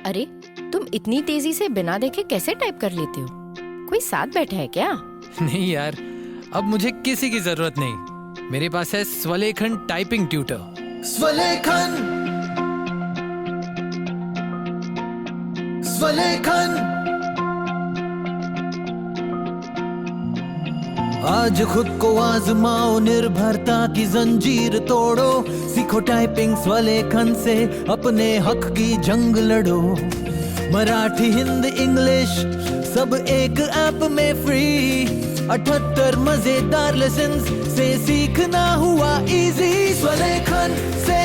अरे, तुम इतनी तेजी से बिना देखे कैसे टाइप कर लेते हो? कोई साथ बैठा है क्या? नहीं यार, अब मुझे किसी की जरूरत नहीं। मेरे पास है स्वलेखन टाइपिंग ट्यूटर। स्वलेखन, स्वलेखन। आज खुद को आजमाओ, निर्भरता की जंजीर तोड़ो, सीखो टाइपिंग स्वलेखन से, अपने हक की जंग लड़ो। मराठी, हिंदी, इंग्लिश सब एक ऐप में फ्री, 78 मजेदार लेसन्स से सीखना हुआ इजी। स्वलेखन से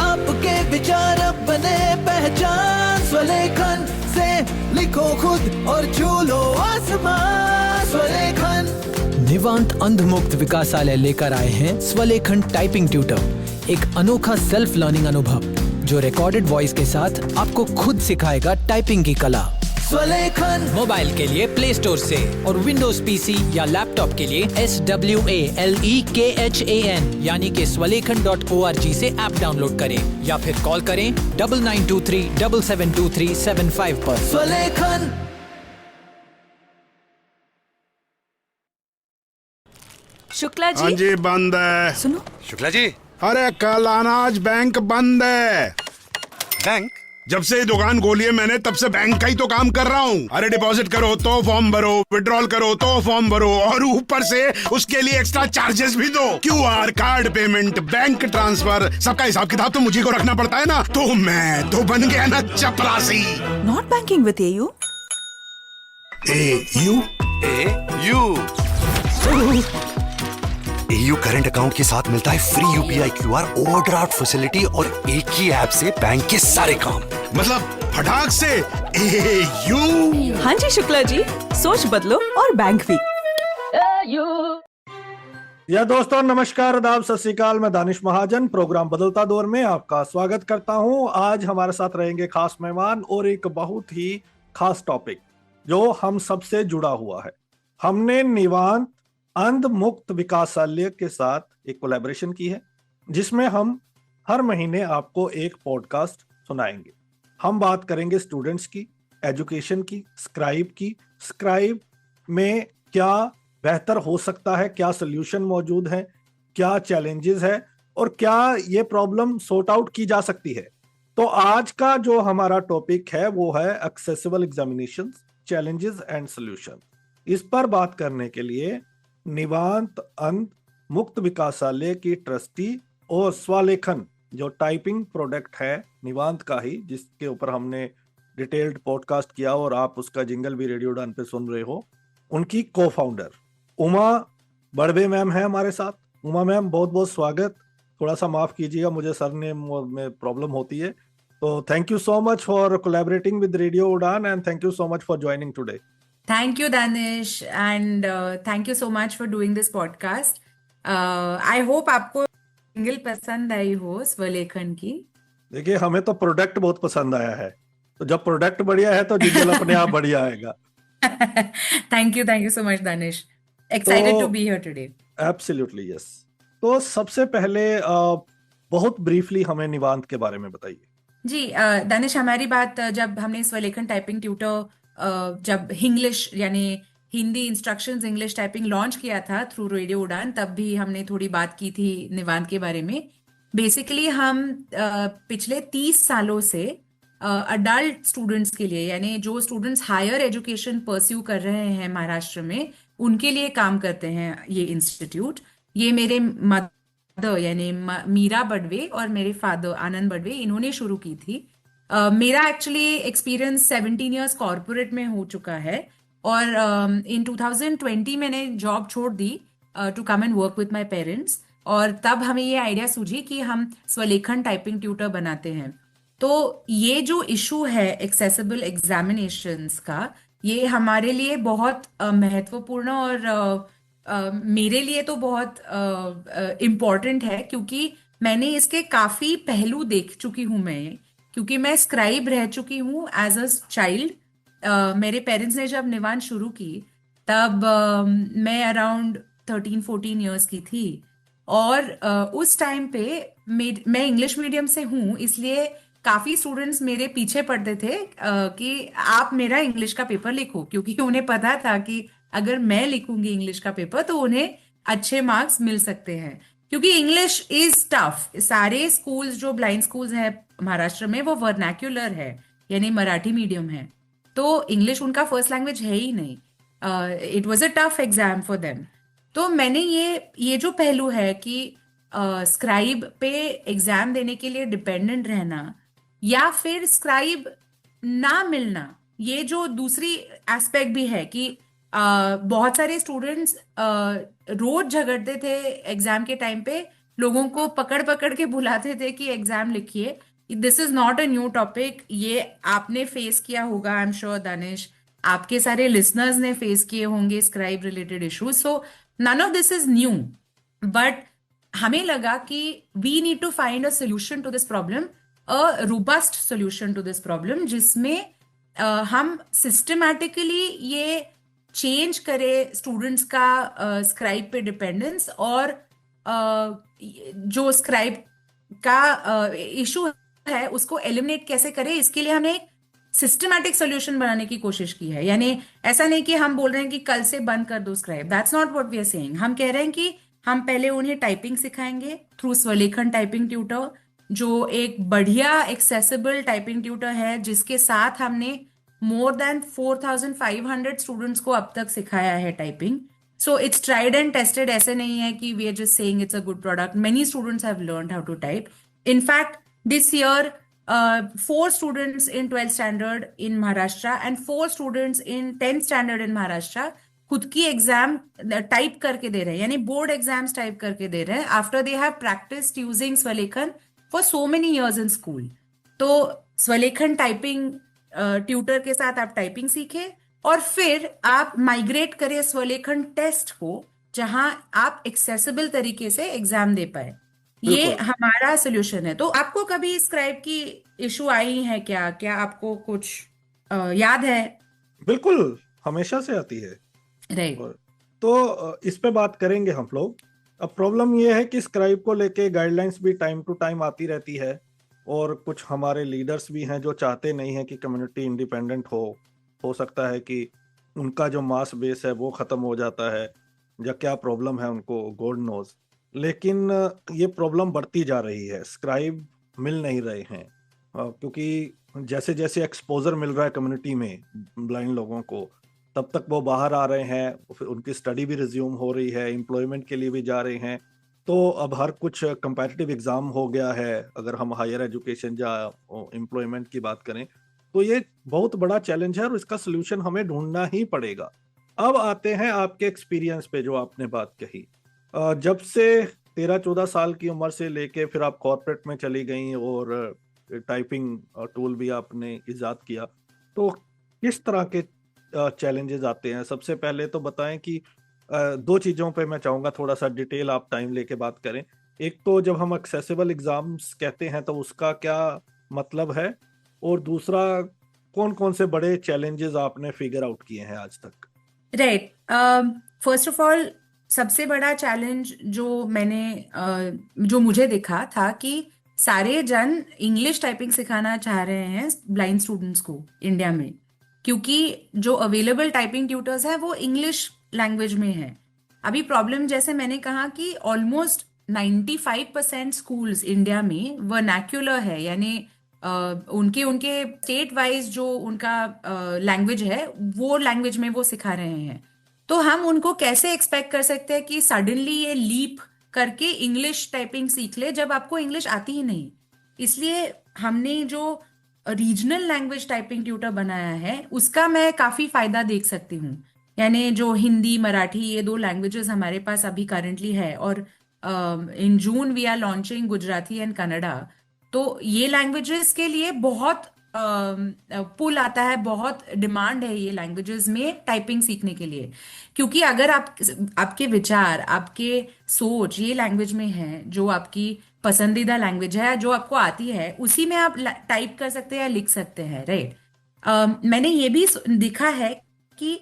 आपके विचार अब बने पहचान, स्वलेखन से लिखो खुद और छू लो आसमान। स्वलेखन। निवांत अंधमुक्त विकासालय लेकर आए हैं स्वलेखन टाइपिंग ट्यूटर, एक अनोखा सेल्फ लर्निंग अनुभव जो रिकॉर्डेड वॉइस के साथ आपको खुद सिखाएगा टाइपिंग की कला। स्वलेखन। मोबाइल के लिए प्ले स्टोर से और विंडोज पीसी या लैपटॉप के लिए SWALEKHAN यानी कि swalekan.org से ऐप डाउनलोड करें या फिर कॉल करें 9923772375 पर। स्वलेखन। शुक्ला जी। हाँ जी, बंद है। सुनो। शुक्ला जी। अरे कल आना, आज बैंक बंद है। बैंक? जब से ये दुकान खोली है मैंने, तब से बैंक का ही तो काम कर रहा हूँ। अरे डिपॉजिट करो तो फॉर्म भरो, विड्रॉल करो तो फॉर्म भरो, और ऊपर से उसके लिए एक्स्ट्रा चार्जेस भी दो। QR, card payment, bank transfer, सबका हिसाब किताब तो मुझे को रखना पड़ता है ना। तो मैं तो बन गया ना चपरासी। Not banking with AU। AU AU current account के साथ मिलता है free UPI QR overdraft facility और एक ही ऐप से बैंक के सारे काम। मतलब फटाक से AU। हाँ जी शुक्ला जी, सोच बदलो और बैंक भी। या दोस्तों नमस्कार, आदाब, सत श्री अकाल। मैं दानिश महाजन प्रोग्राम बदलता दौर में आपका स्वागत करता हूं। आज हमारे साथ रहेंगे खास मेहमान और एक बहुत ही खास टॉपिक जो हम सबसे जुड़ा हुआ है। हमने निवांत अंध मुक्त विकासालय के साथ एक कोलैबोरेशन की है, जिसमें हम हर महीने आपको एक पॉडकास्ट सुनाएंगे। हम बात करेंगे स्टूडेंट्स की, एजुकेशन की, स्क्राइब की। स्क्राइब में क्या बेहतर हो सकता है, क्या सोल्यूशन मौजूद है, क्या चैलेंजेस है और क्या ये प्रॉब्लम सॉर्ट आउट की जा सकती है। तो आज का जो हमारा टॉपिक है वो है accessible examinations, challenges and solution. इस पर बात करने के लिए निवांत अंध मुक्त विकासालय की ट्रस्टी और स्वलेखन जो टाइपिंग प्रोडक्ट है निवांत का ही, जिसके ऊपर हमने डिटेल्ड पॉडकास्ट किया और आप उसका जिंगल भी रेडियो डान पे सुन रहे हो, उनकी को फाउंडर उमा बड़वे मैम है हमारे साथ। उमा मैम, बहुत बहुत स्वागत। थोड़ा सा माफ कीजिएगा, मुझे सरनेम में प्रॉब्लम होती है। तो thank you so much for collaborating with Radio Udaan and thank you so much for joining today. Thank you, Danish, and thank you so much for doing this podcast. I hope आपको single पसंद आई हो स्वलेखन की। देखिए, हमें तो product बहुत पसंद आया है, तो जब प्रोडक्ट बढ़िया है तो जिंगल अपने आप बढ़िया आएगा। Thank you so much, Danish. Excited to be here today. Absolutely, yes. तो सबसे पहले बहुत ब्रीफली हमें निवांत के बारे में बताइए। जी, दानिश, हमारी बात जब हमने स्वलेखन टाइपिंग ट्यूटर जब इंग्लिश यानी Hindi instructions English typing launch किया था थ्रू रेडियो उड़ान, तब भी हमने थोड़ी बात की थी निवांत के बारे में। बेसिकली हम पिछले 30 सालों से अडल्ट स्टूडेंट्स के लिए, यानी जो स्टूडेंट्स हायर एजुकेशन परस्यू कर रहे हैं महाराष्ट्र में, उनके लिए काम करते हैं ये इंस्टीट्यूट। ये मेरे मदर यानी मीरा बड़वे और मेरे फादर आनंद बड़वे, इन्होंने शुरू की थी। मेरा एक्चुअली एक्सपीरियंस 17 इयर्स कॉर्पोरेट में हो चुका है और इन 2020 मैंने जॉब छोड़ दी to come and work with my parents, और तब हमें ये आइडिया सूझी कि हम स्वलेखन टाइपिंग ट्यूटर बनाते हैं। तो ये जो इशू है एक्सेसिबल एग्जामिनेशंस का, ये हमारे लिए बहुत महत्वपूर्ण और मेरे लिए तो बहुत इम्पॉर्टेंट है, क्योंकि मैंने इसके काफी पहलू देख चुकी हूँ मैं, क्योंकि मैं स्क्राइब रह चुकी हूँ एज अ चाइल्ड। मेरे पेरेंट्स ने जब निवांत शुरू की तब मैं अराउंड 13-14 इयर्स की थी, और उस टाइम पे मैं इंग्लिश मीडियम से हूँ, इसलिए काफी स्टूडेंट्स मेरे पीछे पड़ते थे कि आप मेरा इंग्लिश का पेपर लिखो, क्योंकि उन्हें पता था कि अगर मैं लिखूंगी इंग्लिश का पेपर तो उन्हें अच्छे मार्क्स मिल सकते हैं, क्योंकि इंग्लिश इज टफ। सारे स्कूल्स जो ब्लाइंड स्कूल्स हैं महाराष्ट्र में वो वर्नाक्यूलर है, यानी मराठी मीडियम है, तो इंग्लिश उनका फर्स्ट लैंग्वेज है ही नहीं। It was a tough exam for them. तो मैंने ये जो पहलू है कि स्क्राइब पे एग्जाम देने के लिए डिपेंडेंट रहना या फिर स्क्राइब ना मिलना, ये जो दूसरी एस्पेक्ट भी है कि बहुत सारे स्टूडेंट्स रोज झगड़ते थे एग्जाम के टाइम पे, लोगों को पकड़ पकड़ के बुलाते थे कि एग्जाम लिखिए। This is not a new topic, ये आपने फेस किया होगा, आई एम श्योर दानिश, आपके सारे लिसनर्स ने फेस किए होंगे scribe related issues. So none of this is new, but हमें लगा कि we need to find a solution to this problem, a robust solution to this problem, जिसमें हम सिस्टमैटिकली ये चेंज करें स्टूडेंट्स का स्क्राइब पे डिपेंडेंस, और जो स्क्राइब का इशू है उसको एलिमिनेट कैसे करें, इसके लिए हमने एक सिस्टमैटिक सोल्यूशन बनाने की कोशिश की है। यानी ऐसा नहीं कि हम बोल रहे हैं कि कल से बंद कर दो scribe, that's not what we are saying. हम कह रहे हैं कि हम पहले उन्हें टाइपिंग सिखाएंगे थ्रू स्वलेखन टाइपिंग ट्यूटर, जो एक बढ़िया एक्सेसिबल टाइपिंग ट्यूटर है, जिसके साथ हमने मोर देन 4,500 स्टूडेंट्स को अब तक सिखाया है typing. So it's tried and tested, ऐसे नहीं है कि we are just saying it's a good product. Many students have learned how to type. In fact this year 4 students in 12th standard in Maharashtra and 4 students in 10th standard in Maharashtra खुद की exam type करके दे रहे हैं, यानी board exams type करके दे रहे हैं, after they have practised using Swalekhan for so many years in school. तो स्वलेखन टाइपिंग ट्यूटर के साथ आप टाइपिंग सीखें और फिर आप माइग्रेट करें स्वलेखन टेस्ट को, जहां आप एक्सेसिबल तरीके से एग्जाम दे पाए। ये हमारा सोल्यूशन है। तो आपको कभी स्क्राइब की इशू आई है क्या? क्या आपको कुछ याद है? बिल्कुल, हमेशा से आती है। राइट। तो इस पे बात करेंगे हम लोग। अब प्रॉब्लम ये है कि स्क्राइब को लेके गाइडलाइंस भी टाइम टू टाइम आती रहती है, और कुछ हमारे लीडर्स भी हैं जो चाहते नहीं है कि कम्युनिटी इंडिपेंडेंट हो सकता है कि उनका जो मास बेस है वो खत्म हो जाता है, या क्या प्रॉब्लम है उनको गॉड नोज। लेकिन ये प्रॉब्लम बढ़ती जा रही है, स्क्राइब मिल नहीं रहे हैं, क्योंकि जैसे जैसे एक्सपोजर मिल रहा है कम्युनिटी में ब्लाइंड लोगों को, तब तक वो बाहर आ रहे हैं, फिर उनकी स्टडी भी रिज्यूम हो रही है, एम्प्लॉयमेंट के लिए भी जा रहे हैं। तो अब हर कुछ कंपैटिटिव एग्जाम हो गया है। अगर हम हायर एजुकेशन या एम्प्लॉयमेंट की बात करें तो ये बहुत बड़ा चैलेंज है और इसका सोल्यूशन हमें ढूंढना ही पड़ेगा। अब आते हैं आपके एक्सपीरियंस पे, जो आपने बात कही, जब से 13-14 साल की उम्र से लेके फिर आप कॉर्पोरेट में चली गई और टाइपिंग टूल भी आपने इजाद किया, तो किस तरह के चैलेंजेस आते हैं? सबसे पहले तो बताएं कि 2 चीज़ों पे मैं चाहूँगा थोड़ा सा डिटेल आप टाइम लेके बात करें। एक तो जब हम एक्सेसिबल एग्जाम्स कहते हैं तो उसका क्या मतलब है, और दूसरा कौन कौन से बड़े चैलेंजेस आपने फिगर आउट किए हैं आज तक? राइट। फर्स्ट ऑफ ऑल, सबसे बड़ा चैलेंज जो मुझे दिखा था कि सारे जन इंग्लिश टाइपिंग सिखाना चाह रहे हैं ब्लाइंड स्टूडेंट्स को इंडिया में, क्योंकि जो अवेलेबल टाइपिंग ट्यूटर्स हैं वो इंग्लिश लैंग्वेज में है। अभी प्रॉब्लम, जैसे मैंने कहा, कि ऑलमोस्ट 95% स्कूल्स इंडिया में वर्नाक्यूलर है, यानी उनके स्टेट वाइज जो उनका लैंग्वेज है वो लैंग्वेज में वो सिखा रहे हैं। तो हम उनको कैसे एक्सपेक्ट कर सकते हैं कि सडनली ये लीप करके इंग्लिश टाइपिंग सीख ले जब आपको इंग्लिश आती ही नहीं। इसलिए हमने जो रीजनल लैंग्वेज टाइपिंग ट्यूटर बनाया है उसका मैं काफी फायदा देख सकती हूँ। यानी जो हिंदी, मराठी, ये 2 लैंग्वेजेस हमारे पास अभी करंटली है, और in June we are launching Gujarati and Kannada. तो ये लैंग्वेजेस के लिए बहुत पुल आता है, बहुत डिमांड है ये लैंग्वेजेस में टाइपिंग सीखने के लिए, क्योंकि अगर आपके विचार, आपके सोच ये लैंग्वेज में है, जो आपकी पसंदीदा लैंग्वेज है, जो आपको आती है, उसी में आप टाइप कर सकते हैं या लिख सकते हैं। राइट। मैंने ये भी देखा है कि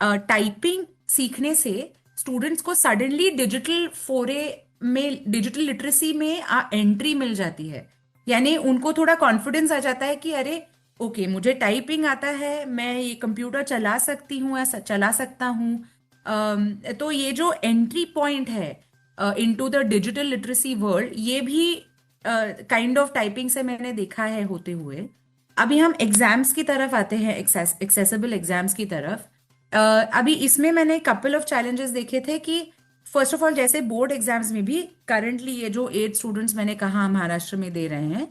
टाइपिंग सीखने से स्टूडेंट्स को सडनली डिजिटल फोरे में, डिजिटल लिटरेसी में एंट्री मिल जाती है। यानी उनको थोड़ा कॉन्फिडेंस आ जाता है कि अरे ओके, मुझे टाइपिंग आता है, मैं ये कंप्यूटर चला सकती हूँ या चला सकता हूँ। तो ये जो एंट्री पॉइंट है into the digital literacy world, ये भी काइंड ऑफ टाइपिंग से मैंने देखा है होते हुए। अभी हम एग्जाम्स की तरफ आते हैं, एक्सेसिबल एग्जाम्स की तरफ। अभी इसमें मैंने कपल ऑफ चैलेंजेस देखे थे कि फर्स्ट ऑफ ऑल, जैसे बोर्ड एग्जाम्स में भी करंटली ये जो 8 स्टूडेंट्स मैंने कहा महाराष्ट्र में दे रहे हैं,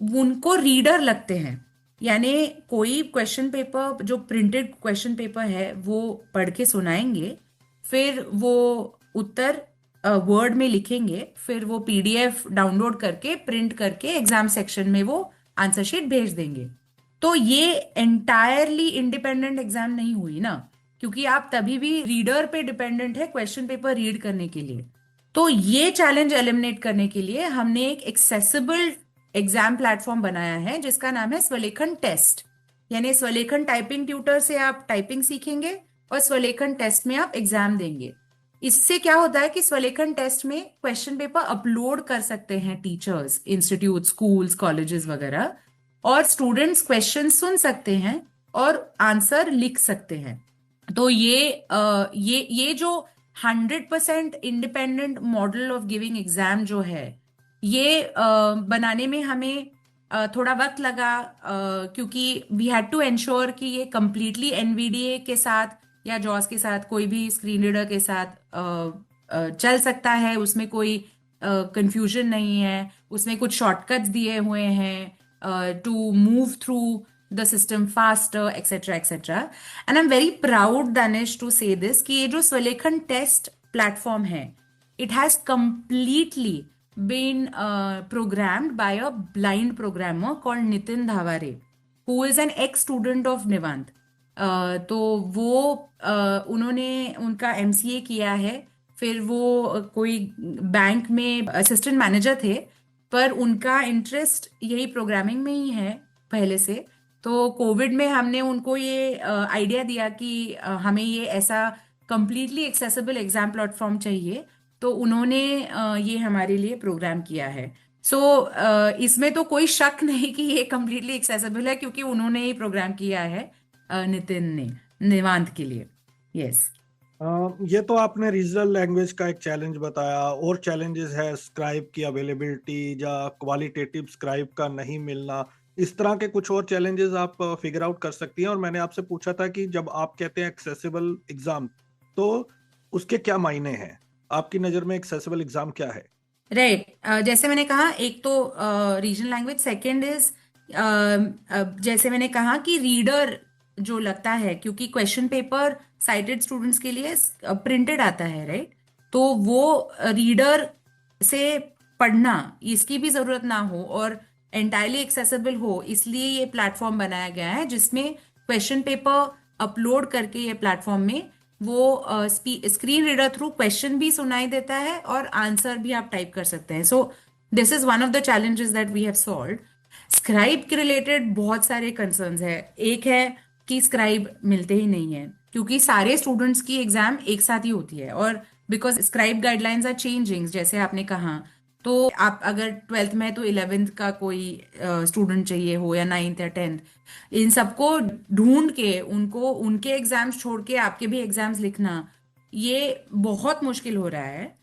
उनको रीडर लगते हैं। यानी कोई क्वेश्चन पेपर, जो प्रिंटेड क्वेश्चन पेपर है, वो पढ़ के सुनाएंगे, फिर वो उत्तर वर्ड में लिखेंगे, फिर वो पीडीएफ डाउनलोड करके प्रिंट करके एग्जाम सेक्शन में वो आंसर शीट भेज देंगे। तो ये एंटायरली इंडिपेंडेंट एग्जाम नहीं हुई ना, क्योंकि आप तभी भी रीडर पे डिपेंडेंट है क्वेश्चन पेपर रीड करने के लिए। तो ये चैलेंज एलिमिनेट करने के लिए हमने एक एक्सेसिबल एग्जाम प्लेटफॉर्म बनाया है जिसका नाम है स्वलेखन टेस्ट। यानी स्वलेखन टाइपिंग ट्यूटर से आप टाइपिंग सीखेंगे और स्वलेखन टेस्ट में आप एग्जाम देंगे। इससे क्या होता है कि स्वलेखन टेस्ट में क्वेश्चन पेपर अपलोड कर सकते हैं टीचर्स, इंस्टीट्यूट, स्कूल्स, कॉलेजेस वगैरह, और स्टूडेंट्स क्वेश्चन सुन सकते हैं और आंसर लिख सकते हैं। तो ये जो 100% independent model of giving exam जो है, ये बनाने में हमें थोड़ा वक्त लगा, क्योंकि वी हैड टू एंश्योर कि ये कंप्लीटली एनवीडीए के साथ या जॉस के साथ, कोई भी स्क्रीन रीडर के साथ चल सकता है, उसमें कोई कंफ्यूजन नहीं है, उसमें कुछ शॉर्टकट्स दिए हुए हैं to move through the system faster, etc., etc. And I'm very proud, Danish, to say this कि ये जो स्वलेखन टेस्ट प्लेटफॉर्म है, it has completely been programmed by a blind programmer called Nitin Dhavare, who is an ex-student of Nivant. तो वो उन्होंने उनका MCA किया है, फिर वो कोई बैंक में असिस्टेंट मैनेजर थे, पर उनका इंटरेस्ट यही प्रोग्रामिंग में ही है पहले से। तो कोविड में हमने उनको ये आइडिया दिया कि हमें ये ऐसा कंप्लीटली एक्सेसिबल एग्जाम प्लेटफॉर्म चाहिए, तो उन्होंने ये हमारे लिए प्रोग्राम किया है। सो इसमें तो कोई शक नहीं कि ये कंप्लीटली एक्सेसिबल है, क्योंकि उन्होंने ही प्रोग्राम किया है, नितिन ने, निवांत के लिए। यस। ये तो आपने रीजनल लैंग्वेज का एक चैलेंज बताया, और चैलेंजेस है स्क्राइब की अवेलेबिलिटी या क्वालिटेटिव स्क्राइब का नहीं मिलना। इस तरह के कुछ और चैलेंजेस आप फिगर आउट कर सकती हैं। और मैंने आपसे पूछा था कि जब आप कहते हैं एक्सेसिबल एग्जाम, तो उसके क्या मायने हैं? आपकी नजर में एक्सेसिबल एग्जाम क्या है? राइट, जैसे मैंने कहा, एक तो रीजनल लैंग्वेज, सेकंड इज जैसे मैंने कहा कि रीडर जो लगता है, क्योंकि क्वेश्चन पेपर साइटेड स्टूडेंट्स के लिए प्रिंटेड आता है, राइट? तो वो रीडर से पढ़ना, इसकी भी जरूरत ना हो और एंटायरली एक्सेसिबल हो, इसलिए ये प्लेटफॉर्म बनाया गया है, जिसमें क्वेश्चन पेपर अपलोड करके ये प्लेटफॉर्म में वो स्क्रीन रीडर थ्रू क्वेश्चन भी सुनाई देता है और आंसर भी आप टाइप कर सकते हैं। So this is one of the challenges that we have solved. Scribe के रिलेटेड बहुत सारे कंसर्न्स है। एक है कि स्क्राइब मिलते ही नहीं है, क्योंकि सारे स्टूडेंट्स की एग्जाम एक साथ ही होती है, और because scribe guidelines are changing, जैसे आपने कहा। तो आप अगर 12th में, तो 11th का कोई स्टूडेंट चाहिए हो, या 9th या 10th, इन सबको ढूंढ के उनको उनके एग्जाम्स छोड़ के आपके भी एग्जाम्स लिखना, ये बहुत मुश्किल हो रहा है।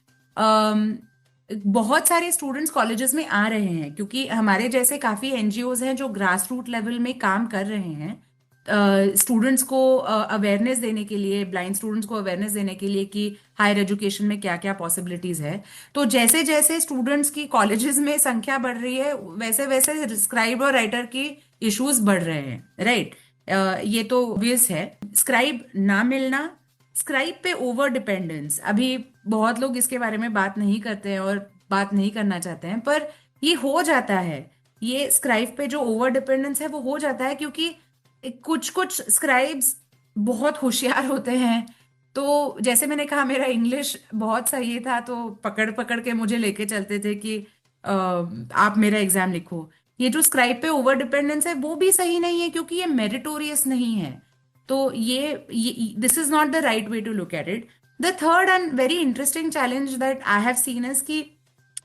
बहुत सारे स्टूडेंट्स कॉलेजेस में आ रहे हैं, क्योंकि हमारे जैसे काफी एनजीओज हैं जो ग्रास रूट लेवल में काम कर रहे हैं, स्टूडेंट्स को अवेयरनेस देने के लिए, ब्लाइंड स्टूडेंट्स को अवेयरनेस देने के लिए कि हायर एजुकेशन में क्या क्या पॉसिबिलिटीज है। तो जैसे जैसे स्टूडेंट्स की कॉलेजेस में संख्या बढ़ रही है, वैसे वैसे स्क्राइब और राइटर की इश्यूज बढ़ रहे हैं, राइट? ये तो ऑब्वियस है। स्क्राइब ना मिलना, स्क्राइब पे ओवर डिपेंडेंस, अभी बहुत लोग इसके बारे में बात नहीं करते हैं और बात नहीं करना चाहते हैं, पर ये हो जाता है। ये स्क्राइब पे जो ओवर डिपेंडेंस है वो हो जाता है, क्योंकि कुछ कुछ स्क्राइब्स बहुत होशियार होते हैं। तो जैसे मैंने कहा, मेरा इंग्लिश बहुत सही था, तो पकड़ पकड़ के मुझे लेके चलते थे कि आप मेरा एग्जाम लिखो। ये जो स्क्राइब पे ओवर डिपेंडेंस है वो भी सही नहीं है, क्योंकि ये मेरिटोरियस नहीं है। तो ये this is not the right way to look at it. The third and very interesting challenge that I have seen is कि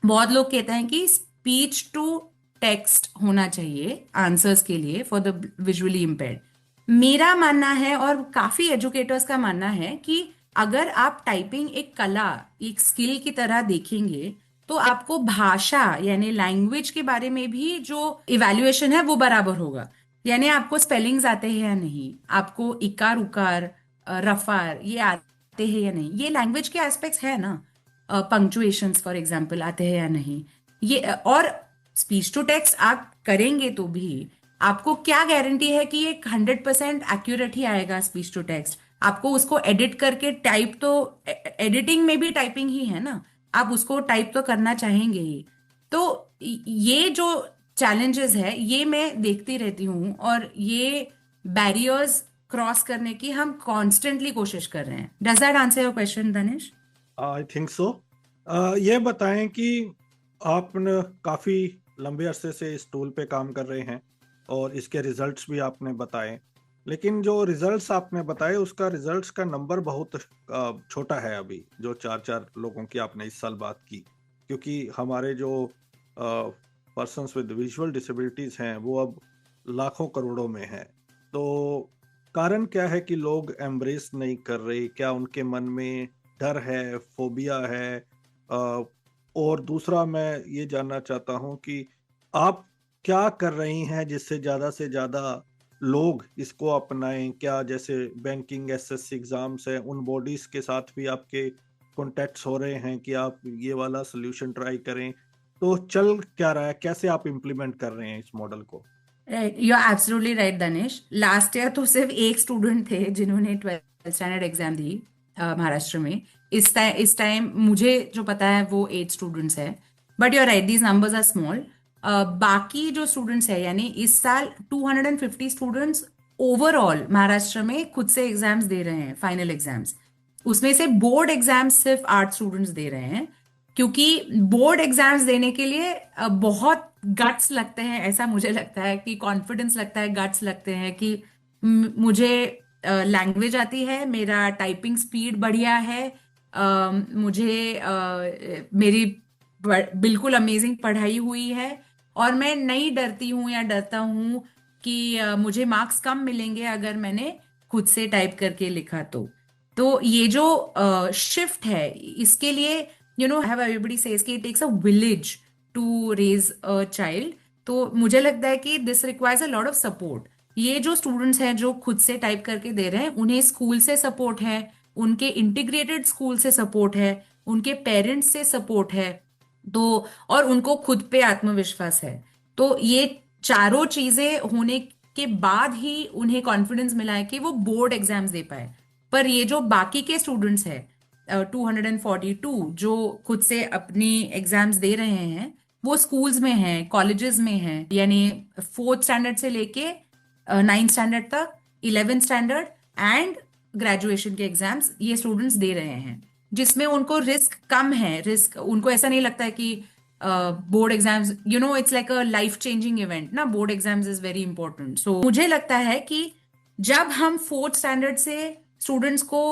बहुत लोग कहते हैं कि स्पीच टू टेक्स्ट होना चाहिए आंसर्स के लिए फॉर द विजुअली इम्पेयर्ड। मेरा मानना है और काफी एजुकेटर्स का मानना है कि अगर आप टाइपिंग एक कला, एक स्किल की तरह देखेंगे तो आपको भाषा यानी लैंग्वेज के बारे में भी जो इवैल्यूएशन है वो बराबर होगा। यानी आपको स्पेलिंग्स आते हैं या नहीं, आपको इकार उकार रफार ये आते हैं या नहीं, ये लैंग्वेज के एस्पेक्ट्स है ना। पंक्चुएशंस फॉर एग्जांपल आते हैं या नहीं, ये और स्पीच टू टेक्स्ट आप करेंगे तो भी आपको क्या गारंटी है कि ये 100% एक्यूरेट ही आएगा स्पीच टू टेक्स्ट। आपको उसको एडिट करके टाइप, तो एडिटिंग में भी टाइपिंग ही है ना, आप उसको टाइप तो करना चाहेंगे ही। तो ये जो चैलेंजेस है ये मैं देखती रहती हूँ और ये बैरियर्स क्रॉस करने की हम कॉन्स्टेंटली कोशिश कर रहे हैं। Does that answer your question Danish? I think so. ये बताएं कि आपने काफी लंबे अरसे से इस टूल पे काम कर रहे हैं और इसके रिजल्ट्स भी आपने बताए, लेकिन जो रिजल्ट्स आपने बताए उसका रिजल्ट्स का नंबर बहुत छोटा है अभी, जो 4 लोगों की आपने इस साल बात की, क्योंकि हमारे जो पर्सन्स विद विजुअल डिसेबिलिटीज हैं वो अब लाखों करोड़ों में हैं। तो कारण क्या है कि लोग एम्ब्रेस नहीं कर रहे? क्या उनके मन में डर है, फोबिया है? और दूसरा मैं ये जानना चाहता हूँ कि आप क्या कर रही हैं जिससे ज़्यादा लोग इसको अपनाएं? क्या जैसे बैंकिंग एसएससी एग्जाम्स है, उन बॉडीज के साथ भी आपके कॉन्टेक्ट्स हो रहे हैं कि आप ये वाला सोल्यूशन ट्राई करें? तो चल क्या रहा है, कैसे आप इम्प्लीमेंट कर रहे हैं इस मॉडल को? You are absolutely right Danish. Last year तो सिर्फ एक स्टूडेंट थे जिन्होंने 12th स्टैंडर्ड एग्जाम दी महाराष्ट्र में। इस टाइम मुझे जो पता है वो 8 स्टूडेंट्स है, but you are right, these numbers are small. बाकी जो स्टूडेंट्स है यानी इस साल 250 स्टूडेंट्स ओवरऑल महाराष्ट्र में खुद से एग्जाम्स दे रहे हैं, फाइनल एग्जाम्स। उसमें से बोर्ड एग्जाम्स सिर्फ 8 स्टूडेंट्स दे रहे हैं, क्योंकि बोर्ड एग्जाम्स देने के लिए बहुत गट्स लगते हैं, ऐसा मुझे लगता है कि कॉन्फिडेंस लगता है, गट्स लगते हैं कि मुझे लैंग्वेज आती है, मेरा टाइपिंग स्पीड बढ़िया है, मुझे मेरी बिल्कुल अमेजिंग पढ़ाई हुई है और मैं नहीं डरती हूँ या डरता हूँ कि मुझे मार्क्स कम मिलेंगे अगर मैंने खुद से टाइप करके लिखा तो ये जो शिफ्ट है इसके लिए have everybody says कि it takes a village to raise a child। तो मुझे लगता है कि this requires a lot of support। ये जो स्टूडेंट्स हैं जो खुद से टाइप करके दे रहे हैं, उन्हें स्कूल से सपोर्ट है, उनके इंटीग्रेटेड स्कूल से सपोर्ट है, उनके पेरेंट्स से सपोर्ट है, तो और उनको खुद पे आत्मविश्वास है। तो ये चारों चीजें होने के बाद ही उन्हें कॉन्फिडेंस मिला है कि वो बोर्ड एग्जाम्स दे पाए। पर ये जो बाकी के स्टूडेंट्स हैं 242 जो खुद से अपनी एग्जाम्स दे रहे हैं, वो स्कूल्स में हैं, कॉलेजेस में हैं, यानी 4th स्टैंडर्ड से लेके 9th स्टैंडर्ड तक, 11th स्टैंडर्ड एंड ग्रेजुएशन के एग्जाम्स ये स्टूडेंट्स दे रहे हैं, जिसमें उनको रिस्क कम है। रिस्क उनको ऐसा नहीं लगता है कि board exams it's like a life changing event ना, board exams is very important. So मुझे लगता है कि जब हम 4th स्टैंडर्ड से स्टूडेंट्स को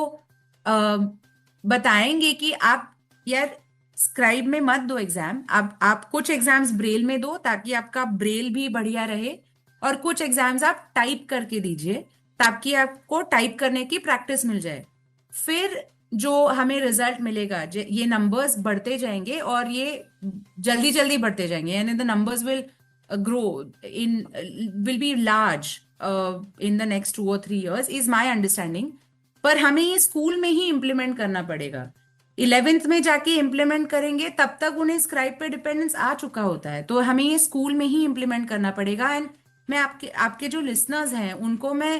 बताएंगे कि आप यार स्क्राइब में मत दो एग्जाम, आप कुछ एग्जाम्स ब्रेल में दो ताकि आपका ब्रेल भी बढ़िया रहे, और कुछ एग्जाम्स आप टाइप करके दीजिए ताकि आपको टाइप करने की प्रैक्टिस मिल जाए। फिर जो हमें रिजल्ट मिलेगा, ये नंबर्स बढ़ते जाएंगे और ये जल्दी बढ़ते जाएंगे, यानी the numbers will grow will be large in the next 2 or 3 years is my understanding. पर हमें ये स्कूल में ही इम्प्लीमेंट करना पड़ेगा। 11th में जाके इम्प्लीमेंट करेंगे तब तक उन्हें स्क्राइब पे डिपेंडेंस आ चुका होता है, तो हमें ये स्कूल में ही इम्प्लीमेंट करना पड़ेगा। एंड मैं आपके जो लिसनर्स हैं उनको मैं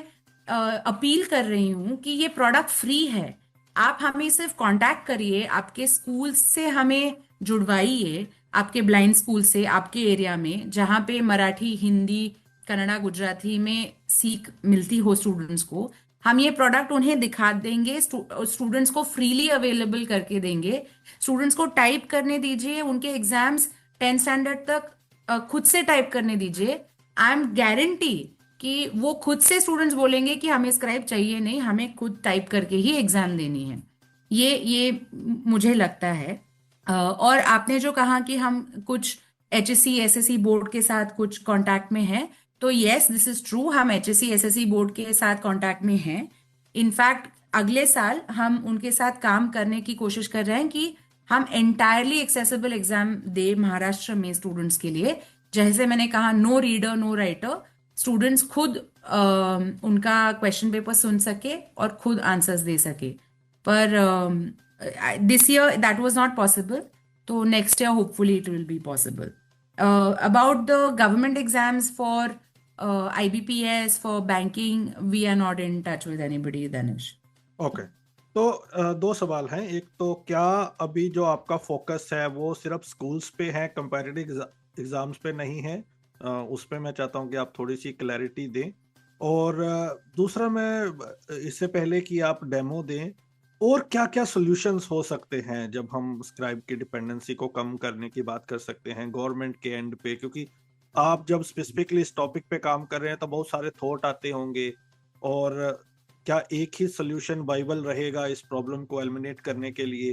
अपील कर रही हूँ कि ये प्रोडक्ट फ्री है, आप हमें सिर्फ कांटेक्ट करिए, आपके स्कूल से हमें जुड़वाइए, आपके ब्लाइंड स्कूल से आपके एरिया में जहाँ पे मराठी, हिंदी, कन्नड़ा, गुजराती में सीख मिलती हो स्टूडेंट्स को। हम ये प्रोडक्ट उन्हें दिखा देंगे, स्टूडेंट्स को फ्रीली अवेलेबल करके देंगे, स्टूडेंट्स को टाइप करने दीजिए, उनके एग्जाम्स 10th स्टैंडर्ड तक खुद से टाइप करने दीजिए। आई एम गारंटी कि वो खुद से स्टूडेंट्स बोलेंगे कि हमें स्क्राइब चाहिए नहीं, हमें खुद टाइप करके ही एग्जाम देनी है। ये मुझे लगता है। और आपने जो कहा कि हम कुछ HSC SSC बोर्ड के साथ कुछ कांटेक्ट में हैं, तो यस दिस इज ट्रू, हम HSC SSC बोर्ड के साथ कांटेक्ट में हैं। इनफैक्ट अगले साल हम उनके साथ काम करने की कोशिश कर रहे हैं कि हम एंटायरली एक्सेसिबल एग्जाम दे महाराष्ट्र में स्टूडेंट्स के लिए। जैसे मैंने कहा, no reader no writer, students खुद उनका क्वेश्चन पेपर सुन सके और खुद आंसर्स दे सके। पर this year that was not possible, तो next year hopefully it will be possible. About the government exams for IBPS for banking, we are not in touch with anybody, Danish. Okay, तो दो सवाल हैं। एक तो क्या अभी जो आपका फोकस है वो सिर्फ स्कूल्स पे है, कंपैरेटिव एग्जाम्स पे नहीं है? उस पे मैं चाहता हूँ कि आप थोड़ी सी क्लैरिटी दें। और दूसरा, मैं इससे पहले कि आप डेमो दें, और क्या क्या सॉल्यूशंस हो सकते हैं जब हम स्क्राइब की डिपेंडेंसी को कम करने की बात कर सकते हैं गवर्नमेंट के एंड पे? क्योंकि आप जब स्पेसिफिकली इस टॉपिक पे काम कर रहे हैं तो बहुत सारे थॉट आते होंगे, और क्या एक ही सोल्यूशन बाइबल रहेगा इस प्रॉब्लम को एलिमिनेट करने के लिए?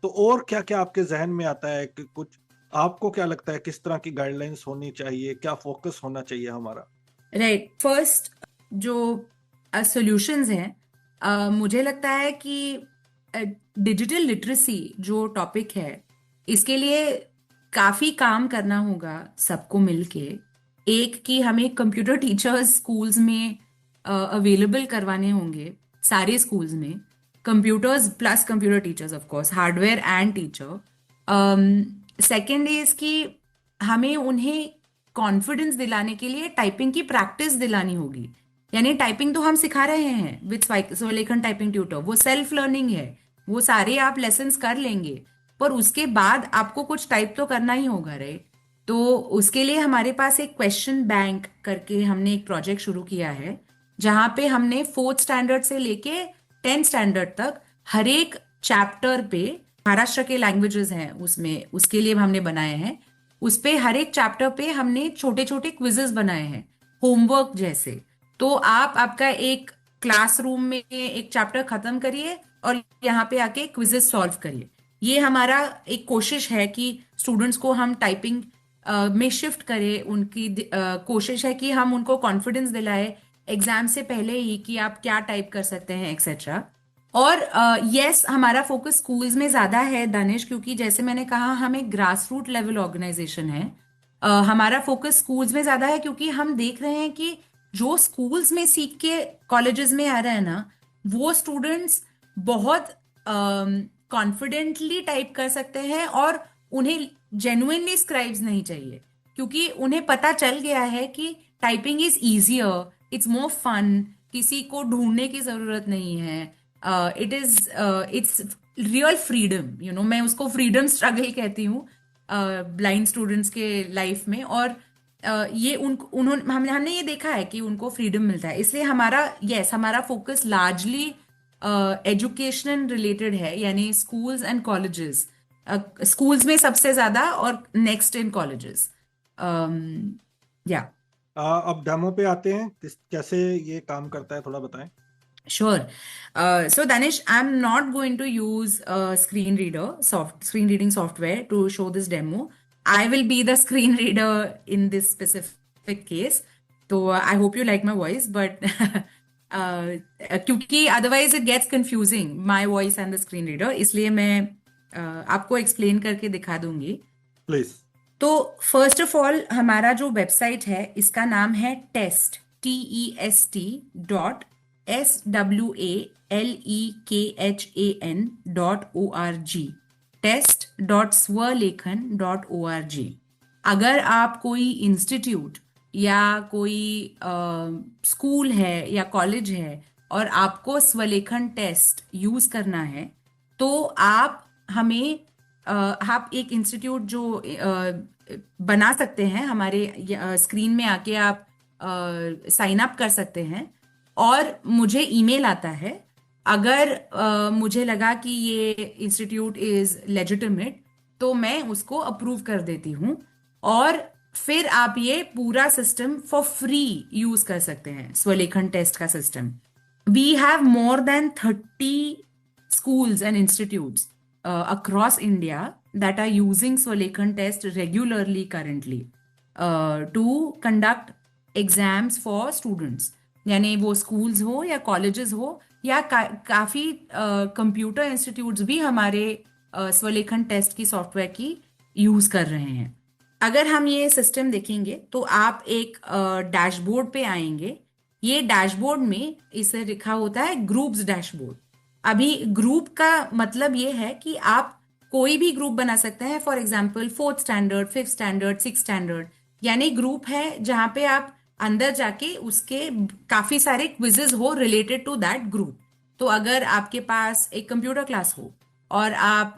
तो और क्या क्या आपके जहन में आता है कि कुछ आपको क्या लगता है किस तरह की गाइडलाइंस होनी चाहिए, क्या फोकस होना चाहिए हमारा? राइट, फर्स्ट जो सॉल्यूशंस हैं, मुझे लगता है कि डिजिटल लिटरेसी जो टॉपिक है, इसके लिए काफी काम करना होगा सबको मिलके। एक कि हमें कंप्यूटर टीचर्स स्कूल्स में अवेलेबल करवाने होंगे, सारे स्कूल्स में computers plus computer teachers, of course hardware and teacher. Second is कि हमें उन्हें कॉन्फिडेंस दिलाने के लिए टाइपिंग की प्रैक्टिस दिलानी होगी। यानी टाइपिंग तो हम सिखा रहे हैं विद स्वलेखन टाइपिंग ट्यूटर, वो सेल्फ लर्निंग है, वो सारे आप लेसन्स कर लेंगे, पर उसके बाद आपको कुछ टाइप तो करना ही होगा, राइट? तो उसके लिए हमारे पास एक क्वेश्चन बैंक करके हमने एक प्रोजेक्ट शुरू किया है, जहां पे हमने 4th स्टैंडर्ड से लेके 10th स्टैंडर्ड तक हर एक चैप्टर पे, महाराष्ट्र के लैंग्वेजेस हैं उसमें, उसके लिए हमने बनाए हैं, उस पे हर एक चैप्टर पे हमने छोटे छोटे क्विजेस बनाए हैं, होमवर्क जैसे। तो आप आपका एक क्लासरूम में एक चैप्टर खत्म करिए और यहाँ पे आके क्विजेस सॉल्व करिए। ये हमारा एक कोशिश है कि स्टूडेंट्स को हम टाइपिंग में शिफ्ट करें। उनकी कोशिश है कि हम उनको कॉन्फिडेंस दिलाए एग्जाम से पहले ही कि आप क्या टाइप कर सकते हैं, एक्सेट्रा। और यस, हमारा फोकस स्कूल्स में ज्यादा है दानिश, क्योंकि जैसे मैंने कहा हम एक ग्रास रूट लेवल ऑर्गेनाइजेशन है। हमारा फोकस स्कूल्स में ज्यादा है क्योंकि हम देख रहे हैं कि जो स्कूल्स में सीख के कॉलेजेस में आ रहे हैं ना, वो स्टूडेंट्स बहुत कॉन्फिडेंटली टाइप कर सकते हैं और उन्हें जेन्युइनली स्क्राइब्स नहीं चाहिए, क्योंकि उन्हें पता चल गया है कि typing is easier, it's more fun, किसी को ढूंढने की जरूरत नहीं है। It's real freedom, you know, मैं उसको फ्रीडम स्ट्रगल कहती हूँ ब्लाइंड स्टूडेंट्स के लाइफ में। और ये उन्होंने हमने ये देखा है कि उनको फ्रीडम मिलता है, इसलिए हमारा फोकस लार्जली एजुकेशन रिलेटेड है, यानी स्कूल्स एंड कॉलेजेस। स्कूल्स में सबसे ज्यादा और नेक्स्ट इन कॉलेजेस। या अब डेमो पे आते हैं, कैसे ये काम करता है थोड़ा बताएं। Sure. So Danish, I'm not going to use screen reading software to show this demo. I will be the screen reader in this specific case. So I hope you like my voice, but क्योंकि otherwise it gets confusing, my voice and the screen reader, इसलिए मैं आपको explain करके दिखा दूंगी। Please. तो first of all हमारा जो वेबसाइट है इसका नाम है test.swalekan.org, test.swalekan.org। अगर आप कोई इंस्टीट्यूट या कोई स्कूल है या कॉलेज है और आपको स्वलेखन टेस्ट यूज करना है, तो आप हमें आप एक इंस्टीट्यूट जो बना सकते हैं, हमारे स्क्रीन में आके आप साइन अप कर सकते हैं और मुझे ईमेल आता है। अगर मुझे लगा कि ये इंस्टीट्यूट इज लेजिटिमेट तो मैं उसको अप्रूव कर देती हूँ और फिर आप ये पूरा सिस्टम फॉर फ्री यूज कर सकते हैं, स्वलेखन टेस्ट का system. We have more than 30 schools and institutes across India that are using Swalekhan test regularly currently to conduct exams for students, यानी वो स्कूल्स हो या कॉलेजेस हो या काफ़ी कंप्यूटर इंस्टीट्यूट्स भी हमारे स्वलेखन टेस्ट की सॉफ्टवेयर की यूज़ कर रहे हैं। अगर हम ये सिस्टम देखेंगे तो आप एक डैशबोर्ड पे आएंगे। ये डैशबोर्ड में इसे लिखा होता है ग्रुप्स डैशबोर्ड। अभी ग्रुप का मतलब ये है कि आप कोई भी ग्रुप बना सकते हैं। For example 4th standard, 5th standard, 6th standard, यानी ग्रुप है जहाँ पे आप अंदर जाके उसके काफी सारे क्विजेज हो रिलेटेड टू दैट ग्रुप। तो अगर आपके पास एक कंप्यूटर क्लास हो और आप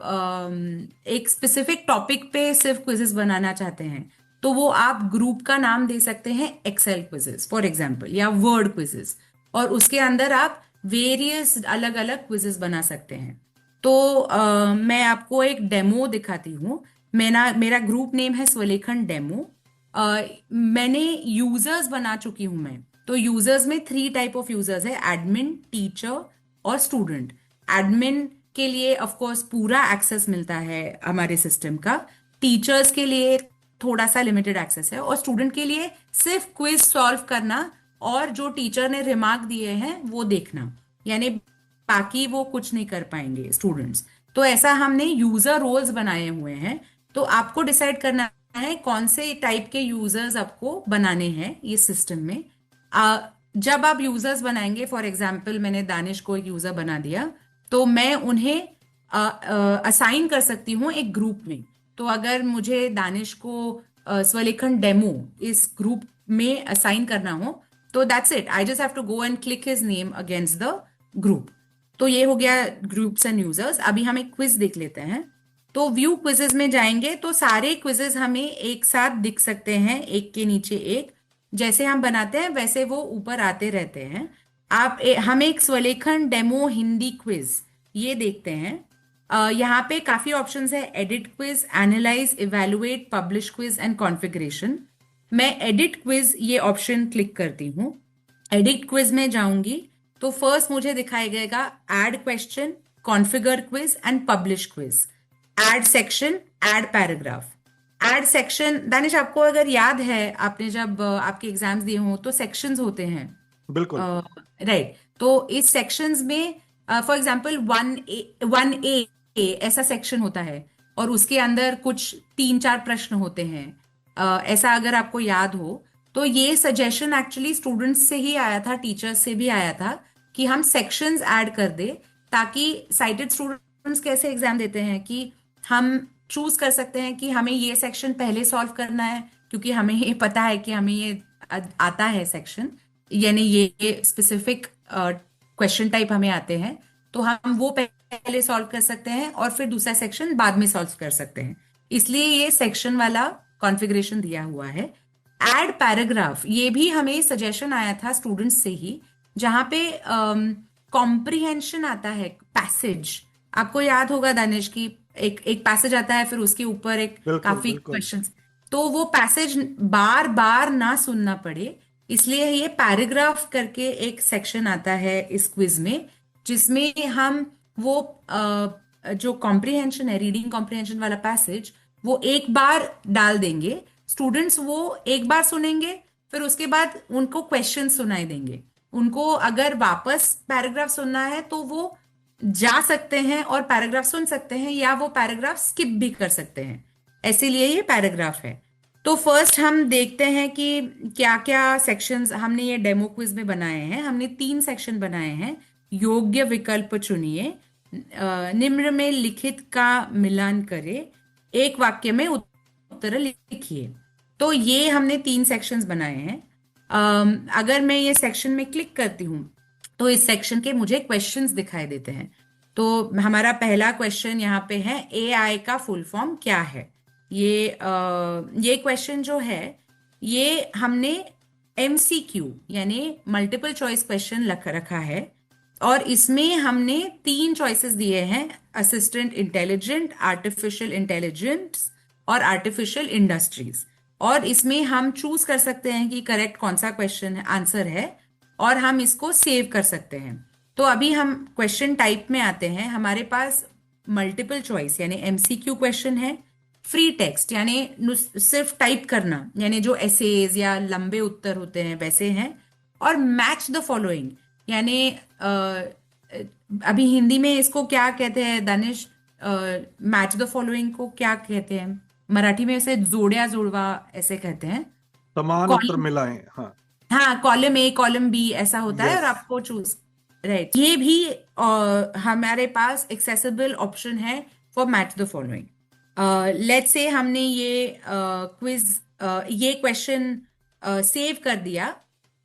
एक स्पेसिफिक टॉपिक पे सिर्फ क्विजेज बनाना चाहते हैं तो वो आप ग्रुप का नाम दे सकते हैं एक्सेल क्विजेज फॉर एग्जांपल, या वर्ड क्विजेज, और उसके अंदर आप वेरियस अलग अलग क्विजेज बना सकते हैं। तो मैं आपको एक डेमो दिखाती हूँ। मेरा ग्रुप नेम है स्वलेखन डेमो। मैंने यूजर्स बना चुकी हूं मैं। तो यूजर्स में 3 टाइप ऑफ यूजर्स है, एडमिन, टीचर और स्टूडेंट। एडमिन के लिए ऑफ कोर्स पूरा एक्सेस मिलता है हमारे सिस्टम का, टीचर्स के लिए थोड़ा सा लिमिटेड एक्सेस है, और स्टूडेंट के लिए सिर्फ क्विज सॉल्व करना और जो टीचर ने रिमार्क दिए हैं वो देखना, यानी बाकी वो कुछ नहीं कर पाएंगे स्टूडेंट्स। तो ऐसा हमने यूजर रोल्स बनाए हुए हैं। तो आपको डिसाइड करना है कौन से टाइप के यूजर्स आपको बनाने हैं ये सिस्टम में। जब आप यूजर्स बनाएंगे, फॉर एग्जांपल मैंने दानिश को एक यूजर बना दिया, तो मैं उन्हें असाइन कर सकती हूँ एक ग्रुप में। तो अगर मुझे दानिश को स्वलेखन डेमो इस ग्रुप में असाइन करना हो तो that's it, I just have to go and click his name against the group. तो ये हो गया ग्रुप्स एंड यूजर्स। अभी हम एक क्विज देख लेते हैं। तो व्यू क्विजेज में जाएंगे तो सारे क्विजेज हमें एक साथ दिख सकते हैं, एक के नीचे एक। जैसे हम बनाते हैं वैसे वो ऊपर आते रहते हैं। हम एक स्वलेखन डेमो हिंदी क्विज ये देखते हैं। यहाँ पे काफी ऑप्शंस है, edit quiz, analyse, evaluate, publish quiz and configuration. मैं एडिट क्विज ये ऑप्शन क्लिक करती हूँ। एडिट क्विज में जाऊंगी तो फर्स्ट मुझे दिखाई add question, configure quiz and publish quiz, add section, add paragraph. Add section, Danish आपको अगर याद है, आपने जब आपके एग्जाम्स दिए हों तो सेक्शंस होते हैं। बिल्कुल राइट। तो इस सेक्शंस में फॉर एग्जांपल 1A ऐसा सेक्शन होता है और उसके अंदर कुछ 3-4 प्रश्न होते हैं। ऐसा अगर आपको याद हो तो ये सजेशन एक्चुअली स्टूडेंट्स से ही आया था, टीचर्स से भी आया था कि हम सेक्शंस ऐड कर दे, ताकि साइटेड स्टूडेंट्स कैसे एग्जाम देते हैं कि हम चूज कर सकते हैं कि हमें ये सेक्शन पहले सॉल्व करना है, क्योंकि हमें ये पता है कि हमें ये आता है सेक्शन, यानी ये स्पेसिफिक क्वेश्चन टाइप हमें आते हैं, तो हम वो पहले सॉल्व कर सकते हैं और फिर दूसरा सेक्शन बाद में सॉल्व कर सकते हैं। इसलिए ये सेक्शन वाला कॉन्फ़िगरेशन दिया हुआ है। एड पैराग्राफ, ये भी हमें सजेशन आया था स्टूडेंट्स से ही, जहां पे कॉम्प्रिहेंशन आता है, पैसेज। आपको याद होगा दानिश की एक पैसेज आता है, फिर उसके ऊपर एक काफी क्वेश्चंस, तो वो पैसेज बार बार ना सुनना पड़े, इसलिए ये पैराग्राफ करके एक सेक्शन आता है इस क्विज में, जिसमें हम वो जो कॉम्प्रिहेंशन है, रीडिंग कॉम्प्रिहेंशन वाला पैसेज, वो एक बार डाल देंगे। स्टूडेंट्स वो एक बार सुनेंगे, फिर उसके बाद उनको क्वेश्चन सुनाई देंगे। उनको अगर वापस पैराग्राफ सुनना है तो वो जा सकते हैं और पैराग्राफ सुन सकते हैं, या वो पैराग्राफ स्किप भी कर सकते हैं। इसीलिए ये पैराग्राफ है। तो फर्स्ट हम देखते हैं कि क्या क्या सेक्शंस हमने ये डेमो क्विज में बनाए हैं। हमने 3 सेक्शन बनाए हैं। योग्य विकल्प चुनिए, निम्न में लिखित का मिलान करे, एक वाक्य में उत्तर लिखिए। तो ये हमने 3 सेक्शंस बनाए हैं। अगर मैं ये सेक्शन में क्लिक करती हूँ तो इस सेक्शन के मुझे क्वेश्चंस दिखाई देते हैं। तो हमारा पहला क्वेश्चन यहाँ पे है, AI का फुल फॉर्म क्या है। ये क्वेश्चन जो है ये हमने MCQ यानी मल्टीपल चॉइस क्वेश्चन रखा है, और इसमें हमने 3 चॉइसेस दिए हैं, असिस्टेंट इंटेलिजेंट, आर्टिफिशियल इंटेलिजेंस और आर्टिफिशियल इंडस्ट्रीज। और इसमें हम चूज कर सकते हैं कि करेक्ट कौन सा क्वेश्चन आंसर है, और हम इसको सेव कर सकते हैं। तो अभी हम क्वेश्चन टाइप में आते हैं। हमारे पास मल्टीपल चॉइस यानी एमसीक्यू क्वेश्चन है, फ्री टेक्स्ट यानी सिर्फ टाइप करना यानी जो एसेज या लंबे उत्तर होते हैं वैसे हैं, और मैच द फॉलोइंग यानी अभी हिंदी में इसको क्या कहते हैं दानिश? मैच द फॉलोइंग को क्या कहते हैं मराठी में? इसे जोड़या जुड़वा ऐसे कहते हैं। समान उत्तर मिलाएं। हाँ हाँ, कॉलम ए कॉलम बी ऐसा होता है और आपको चूज राइट। ये भी हमारे पास एक्सेसिबल ऑप्शन है for match the following. Let's say हमने ये क्विज ये क्वेश्चन सेव कर दिया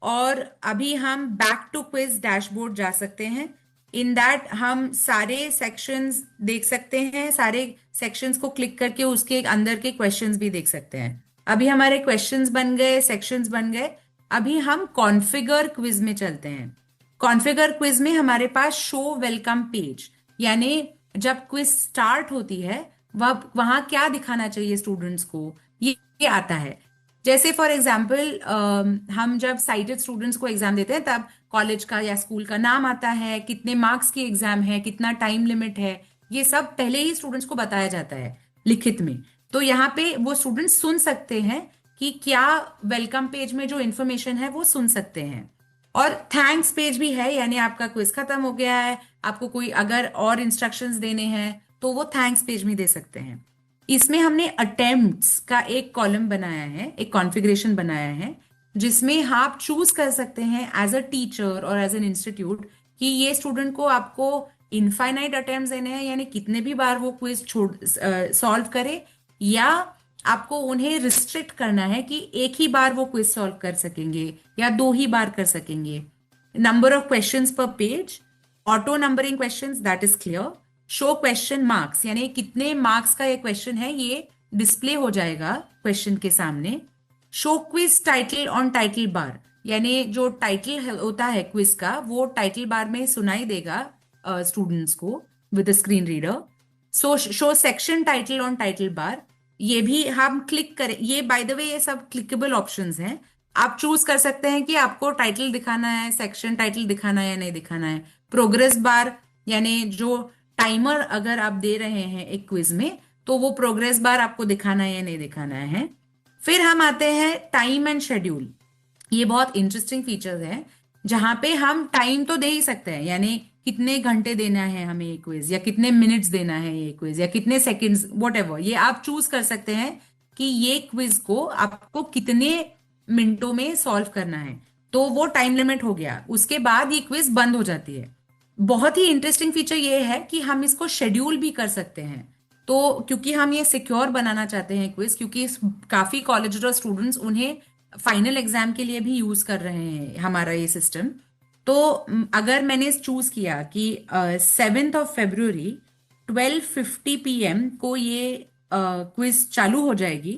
और अभी हम बैक टू क्विज डैशबोर्ड जा सकते हैं। इन दैट हम सारे सेक्शंस देख सकते हैं, सारे सेक्शंस को क्लिक करके उसके अंदर के क्वेश्चंस भी देख सकते हैं। अभी हमारे क्वेश्चंस बन गए, सेक्शंस बन गए। अभी हम कॉन्फ़िगर क्विज में चलते हैं। कॉन्फ़िगर क्विज में हमारे पास शो वेलकम पेज यानी जब क्विज स्टार्ट होती है वहां क्या दिखाना चाहिए स्टूडेंट्स को, ये आता है। जैसे फॉर एग्जाम्पल हम जब साइटेड स्टूडेंट्स को एग्जाम देते हैं तब कॉलेज का या स्कूल का नाम आता है, कितने मार्क्स की एग्जाम है, कितना टाइम लिमिट है, ये सब पहले ही स्टूडेंट्स को बताया जाता है लिखित में। तो यहाँ पे वो स्टूडेंट्स सुन सकते हैं कि क्या वेलकम पेज में जो इन्फॉर्मेशन है वो सुन सकते हैं। और थैंक्स पेज भी है यानी आपका क्विज खत्म हो गया है, आपको कोई अगर और इंस्ट्रक्शंस देने हैं तो वो थैंक्स पेज में दे सकते हैं। इसमें हमने अटेम्प्ट्स का एक कॉलम बनाया है, एक कॉन्फ़िगरेशन बनाया है जिसमें आप चूज कर सकते हैं एज अ टीचर और एज एन इंस्टीट्यूट कि ये स्टूडेंट को आपको इनफाइनाइट अटेम्प्ट्स देने हैं यानी कितने भी बार वो क्विज सॉल्व करे, या आपको उन्हें रिस्ट्रिक्ट करना है कि एक ही बार वो क्विज सॉल्व कर सकेंगे या 2 ही बार कर सकेंगे। नंबर ऑफ क्वेश्चंस पर page, auto numbering questions that is clear, show question marks यानी कितने मार्क्स का ये क्वेश्चन है ये डिस्प्ले हो जाएगा क्वेश्चन के सामने। Show quiz title on title bar यानी जो टाइटल होता है क्विज का वो टाइटल बार में सुनाई देगा स्टूडेंट्स को with screen reader. Show section title on title bar, ये भी हम क्लिक करें, ये बाय द वे ये सब क्लिकेबल ऑप्शंस हैं। आप चूज कर सकते हैं कि आपको टाइटल दिखाना है, सेक्शन टाइटल दिखाना है या नहीं दिखाना है। प्रोग्रेस बार यानी जो टाइमर अगर आप दे रहे हैं एक क्विज में तो वो प्रोग्रेस बार आपको दिखाना है या नहीं दिखाना है। फिर हम आते हैं टाइम एंड शेड्यूल। ये बहुत इंटरेस्टिंग फीचर्स है जहां पे हम टाइम तो दे ही सकते हैं यानी कितने घंटे देना है हमें ये क्विज या कितने मिनट्स देना है ये क्विज या कितने सेकंड्स, व्हाटएवर, ये आप चूज कर सकते हैं कि ये क्विज को आपको कितने मिनटों में सॉल्व करना है। तो वो टाइम लिमिट हो गया, उसके बाद ये क्विज बंद हो जाती है। बहुत ही इंटरेस्टिंग फीचर ये है कि हम इसको शेड्यूल भी कर सकते हैं। तो क्योंकि हम ये सिक्योर बनाना चाहते हैं क्विज, क्योंकि काफी कॉलेज और स्टूडेंट्स उन्हें फाइनल एग्जाम के लिए भी यूज कर रहे हैं हमारा ये सिस्टम। तो अगर मैंने चूज किया कि 7th of February 12:50 PM को ये क्विज चालू हो जाएगी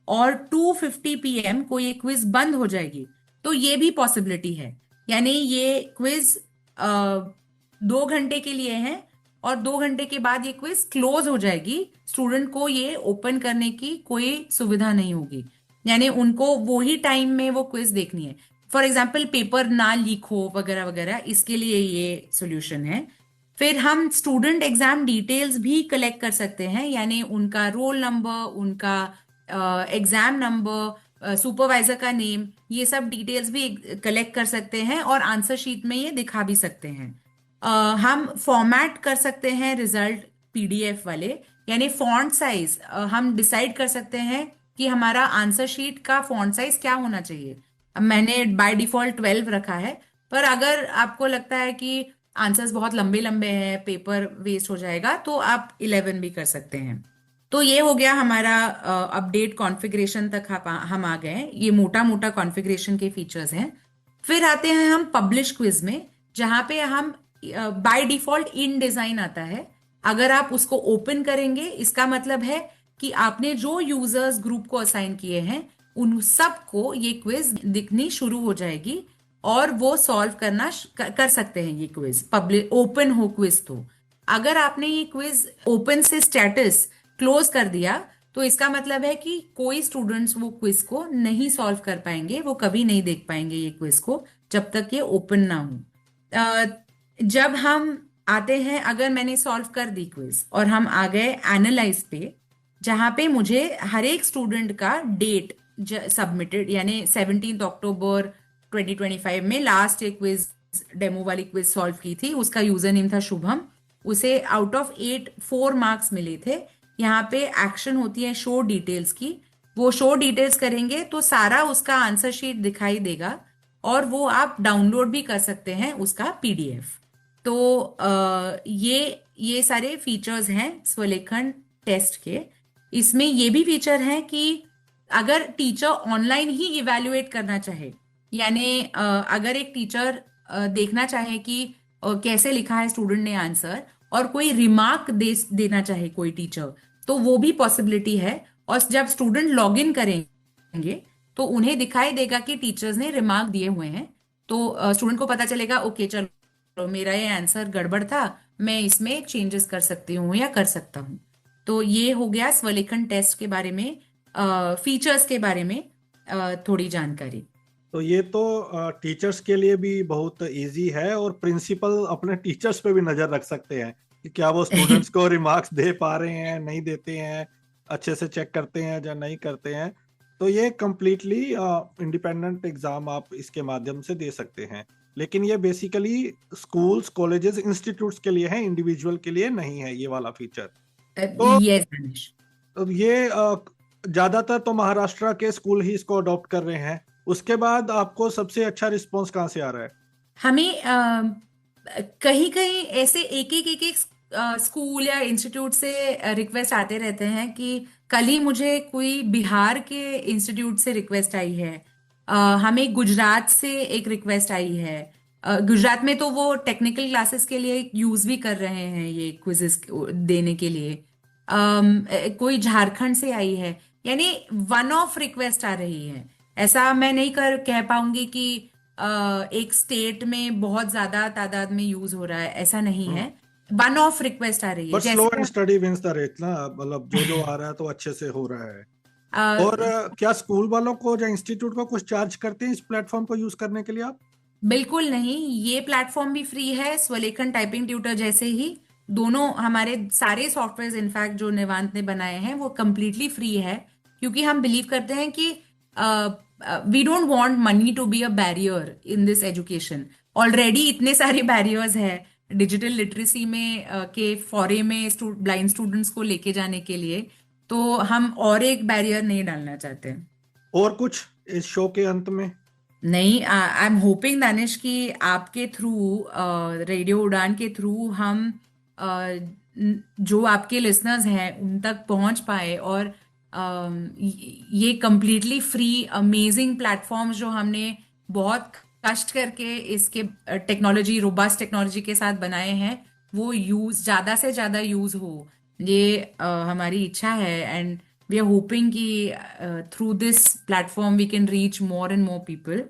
और 2:50 PM को ये क्विज बंद हो जाएगी, तो ये भी पॉसिबिलिटी है। यानी ये क्विज 2 घंटे के लिए है और 2 घंटे के बाद ये क्विज क्लोज हो जाएगी। स्टूडेंट को ये ओपन करने की कोई सुविधा नहीं होगी, यानी उनको वो ही टाइम में वो क्विज देखनी है। फॉर एग्जाम्पल पेपर ना लीक हो वगैरह वगैरह, इसके लिए ये सोल्यूशन है। फिर हम स्टूडेंट एग्जाम डिटेल्स भी कलेक्ट कर सकते हैं यानी उनका रोल नंबर, उनका एग्जाम नंबर, सुपरवाइजर का नेम, ये सब डिटेल्स भी कलेक्ट कर सकते हैं और आंसर शीट में ये दिखा भी सकते हैं। हम फॉर्मेट कर सकते हैं रिजल्ट PDF वाले, यानी फॉन्ट साइज हम डिसाइड कर सकते हैं कि हमारा आंसर शीट का फॉन्ट साइज क्या होना चाहिए। अब मैंने बाय डिफॉल्ट 12 रखा है, पर अगर आपको लगता है कि आंसर्स बहुत लंबे लंबे हैं, पेपर वेस्ट हो जाएगा, तो आप 11 भी कर सकते हैं। तो ये हो गया हमारा अपडेट कॉन्फ़िगरेशन तक हम आ गए। ये मोटा मोटा कॉन्फ़िगरेशन के फीचर्स हैं। फिर आते हैं हम पब्लिश क्विज में, जहां पे हम बाय डिफॉल्ट इन डिजाइन आता है। अगर आप उसको ओपन करेंगे, इसका मतलब है कि आपने जो यूजर्स ग्रुप को असाइन किए हैं उन सबको ये क्विज दिखनी शुरू हो जाएगी और वो सॉल्व करना कर सकते हैं ये क्विज, पब्लिक ओपन हो क्विज। तो अगर आपने ये क्विज ओपन से स्टेटस क्लोज कर दिया तो इसका मतलब है कि कोई स्टूडेंट्स वो क्विज को नहीं सॉल्व कर पाएंगे, वो कभी नहीं देख पाएंगे ये क्विज को जब तक ये ओपन ना हो। जब हम आते हैं, अगर मैंने सॉल्व कर दी क्विज और हम आ गए एनालाइज पे, जहां पे मुझे हर एक स्टूडेंट का डेट सबमिटेड, यानी 17 अक्टूबर 2025 में लास्ट एक क्विज डेमो वाली क्विज सॉल्व की थी, उसका यूजर नेम था शुभम, उसे आउट ऑफ 8 4 मार्क्स मिले थे। यहाँ पे एक्शन होती है शो डिटेल्स की, वो शो डिटेल्स करेंगे तो सारा उसका आंसर शीट दिखाई देगा और वो आप डाउनलोड भी कर सकते हैं उसका पीडीएफ। तो ये सारे फीचर्स हैं स्वलेखन टेस्ट के। इसमें ये भी फीचर है कि अगर टीचर ऑनलाइन ही इवैल्यूएट करना चाहे, यानी अगर एक टीचर देखना चाहे कि कैसे लिखा है स्टूडेंट ने आंसर और कोई रिमार्क देना चाहे कोई टीचर, तो वो भी पॉसिबिलिटी है। और जब स्टूडेंट लॉग इन करेंगे तो उन्हें दिखाई देगा कि टीचर्स ने रिमार्क दिए हुए हैं, तो स्टूडेंट को पता चलेगा ओके चलो मेरा ये आंसर गड़बड़ था, मैं इसमें चेंजेस कर सकती हूँ या कर सकता हूँ। तो ये हो गया स्वलेखन टेस्ट के बारे में, फीचर्स के बारे में थोड़ी जानकारी। तो ये तो टीचर्स के लिए भी बहुत इजी है और प्रिंसिपल अपने टीचर्स पे भी नजर रख सकते हैं कि क्या वो स्टूडेंट्स को रिमार्क्स दे पा रहे हैं, नहीं देते हैं, अच्छे से चेक करते हैं या नहीं करते हैं। तो ये कम्प्लीटली इंडिपेंडेंट एग्जाम आप इसके माध्यम से दे सकते हैं, लेकिन ये बेसिकली स्कूल्स, कॉलेजेस, इंस्टीट्यूट्स के लिए है, इंडिविजुअल के लिए नहीं है ये वाला फीचर। तो ये ज्यादातर तो महाराष्ट्र के स्कूल ही इसको अडॉप्ट कर रहे हैं। उसके बाद आपको सबसे अच्छा रिस्पॉन्स कहाँ से आ रहा है? हमें कहीं कहीं ऐसे एक स्कूल या इंस्टीट्यूट से रिक्वेस्ट आते रहते हैं कि कल ही मुझे कोई बिहार के इंस्टीट्यूट से रिक्वेस्ट आई है, हमें गुजरात से एक रिक्वेस्ट आई है। गुजरात में तो वो टेक्निकल क्लासेस के लिए यूज भी कर रहे हैं ये क्विजेस देने के लिए। कोई झारखंड से आई है, यानी वन ऑफ रिक्वेस्ट आ रही है। ऐसा मैं नहीं कह पाऊंगी कि एक स्टेट में बहुत ज्यादा तादाद में यूज हो रहा है, ऐसा नहीं है, वन ऑफ रिक्वेस्ट आ रही है। Slow and steady wins the race ना, मतलब जो आ रहा है तो अच्छे से हो रहा है। और क्या स्कूल वालों को या इंस्टीट्यूट को कुछ चार्ज करते हैं इस प्लेटफॉर्म को यूज करने के लिए आप? बिल्कुल नहीं, ये प्लेटफॉर्म भी फ्री है, स्वलेखन टाइपिंग ट्यूटर जैसे ही दोनों हमारे सारे सॉफ्टवेयर इनफैक्ट जो निवांत ने बनाए हैं वो कम्प्लीटली फ्री है, क्योंकि हम बिलीव करते हैं कि we don't want money to be a barrier in this education. Already इतने सारे बैरियर्स है डिजिटल लिटरेसी में के फॉरे में ब्लाइंड स्टूडेंट्स को लेके जाने के लिए, तो हम और एक बैरियर नहीं डालना चाहते। और कुछ इस शो के अंत में? नहीं, आई एम होपिंग दानिश कि आपके थ्रू, रेडियो उड़ान के थ्रू हम जो आपके लिसनर्स हैं उन तक पहुंच पाए और ये कम्प्लीटली फ्री अमेजिंग प्लेटफॉर्म्स जो हमने बहुत कष्ट करके इसके टेक्नोलॉजी, रोबस्ट टेक्नोलॉजी के साथ बनाए हैं, वो ज्यादा से ज्यादा यूज हो, ये हमारी इच्छा है। एंड वी आर होपिंग कि through this platform we can reach more and more people.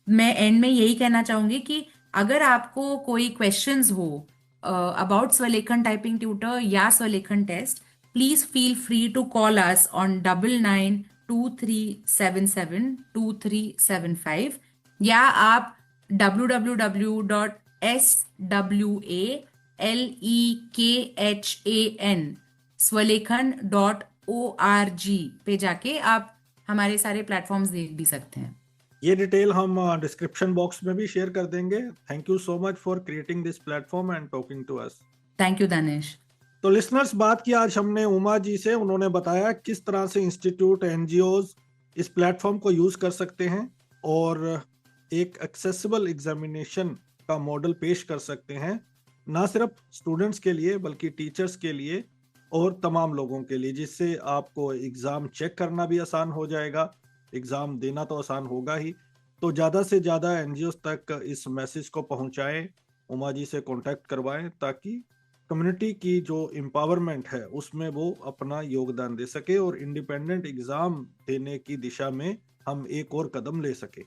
मैं एंड में यही कहना चाहूंगी कि अगर आपको कोई क्वेश्चंस हो अबाउट स्वलेखन टाइपिंग ट्यूटर या स्वलेखन test, please feel free to call us on 9923772375 या आप www.swalekhan.org पे जाके आप हमारे सारे प्लेटफॉर्म्स देख भी सकते हैं। ये डिटेल हम डिस्क्रिप्शन बॉक्स में भी शेयर कर देंगे। Thank you so much for creating this platform and talking to us. Thank you Danish. तो लिसनर्स, बात की आज हमने उमा जी से, उन्होंने बताया किस तरह से इंस्टीट्यूट, एनजीओज इस प्लेटफॉर्म को यूज कर सकते हैं और एक एक्सेसिबल एग्जामिनेशन का मॉडल पेश कर सकते हैं, ना सिर्फ स्टूडेंट्स के लिए बल्कि टीचर्स के लिए और तमाम लोगों के लिए, जिससे आपको एग्जाम चेक करना भी आसान हो जाएगा, एग्जाम देना तो आसान होगा ही। तो ज़्यादा से ज़्यादा एनजीओज तक इस मैसेज को पहुंचाएं, उमा जी से कांटेक्ट करवाएं, ताकि कम्युनिटी की जो एम्पावरमेंट है उसमें वो अपना योगदान दे सके और इंडिपेंडेंट एग्जाम देने की दिशा में हम एक और कदम ले सके।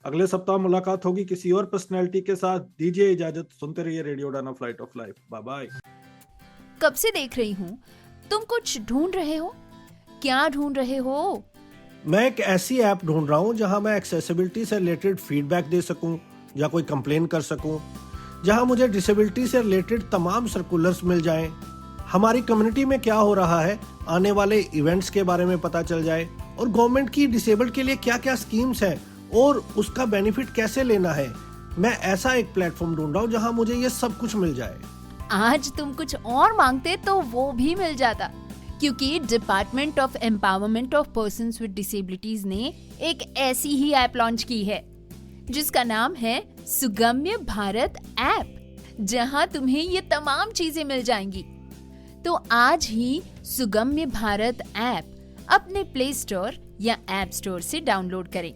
अगले सप्ताह मुलाकात होगी किसी और पर्सनैलिटी के साथ। दीजिए इजाजत, सुनते रहिए radio Udaan, flight of life. Bye bye. कब से देख रही हूँ, तुम कुछ ढूंढ रहे हो, क्या ढूंढ रहे हो? मैं एक ऐसी ऐप ढूंढ रहा हूँ जहाँ मैं एक्सेसिबिलिटी से रिलेटेड फीडबैक दे सकूँ या कोई कंप्लेन कर सकूँ। जहां मुझे डिसेबिलिटी से रिलेटेड तमाम सर्कुलर्स मिल जाएं, हमारी कम्युनिटी में क्या हो रहा है, आने वाले इवेंट्स के बारे में पता चल जाए और गवर्नमेंट की डिसेबल्ड के लिए क्या क्या स्कीम्स हैं और उसका बेनिफिट कैसे लेना है। मैं ऐसा एक प्लेटफॉर्म ढूंढ रहा हूँ जहाँ मुझे ये सब कुछ मिल जाए। आज तुम कुछ और मांगते तो वो भी मिल जाता, क्योंकि department of empowerment of persons with disabilities ने एक ऐसी ही ऐप लॉन्च की है जिसका नाम है सुगम्य भारत ऐप, जहां तुम्हें ये तमाम चीजें मिल जाएंगी। तो आज ही सुगम्य भारत ऐप अपने प्ले स्टोर या ऐप स्टोर से डाउनलोड करें।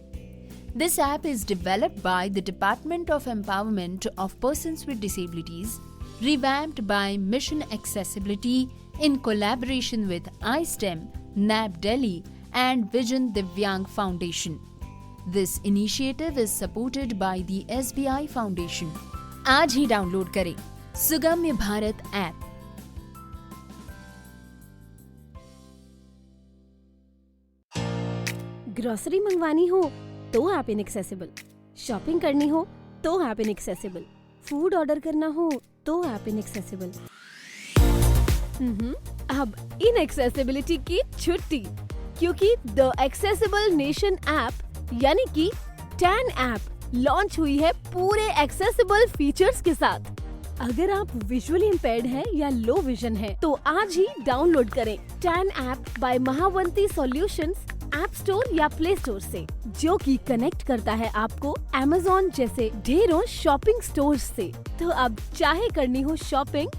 This app is developed by the Department of Empowerment of Persons with Disabilities, revamped by Mission Accessibility in collaboration with iSTEM, NAB Delhi and Vision Divyang Foundation. This initiative is supported by the SBI Foundation. आज ही download करें सुगम्य Bharat app. Grocery मंगवानी हो तो app inaccessible, shopping करनी हो तो app inaccessible, food order करना हो तो ऐप इनएक्सेसिबल। अब इनएक्सेसिबिलिटी की छुट्टी, क्योंकि द एक्सेसिबल नेशन ऐप यानी कि टैन ऐप लॉन्च हुई है पूरे एक्सेसिबल फीचर्स के साथ। अगर आप विजुअली इम्पेयर्ड हैं या लो विजन है तो आज ही डाउनलोड करें Tan app by Mahavanti Solutions app store या प्ले स्टोर से, जो कि कनेक्ट करता है आपको Amazon जैसे ढेरों शॉपिंग स्टोर्स से। तो अब चाहे करनी हो शॉपिंग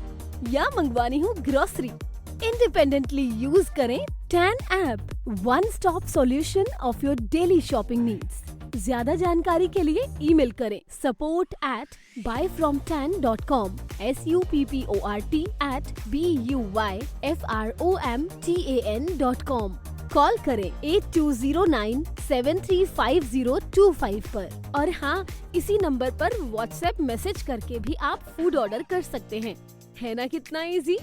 या मंगवानी हो ग्रोसरी, इंडिपेंडेंटली यूज करें Tan app, one stop solution of your daily shopping needs. ज्यादा जानकारी के लिए ईमेल करें support@buyfromtan.com support@buyfromtan.com। कॉल करें 8209735025 पर। और हाँ, इसी नंबर पर व्हाट्सएप मैसेज करके भी आप फूड ऑर्डर कर सकते हैं। है ना कितना इजी?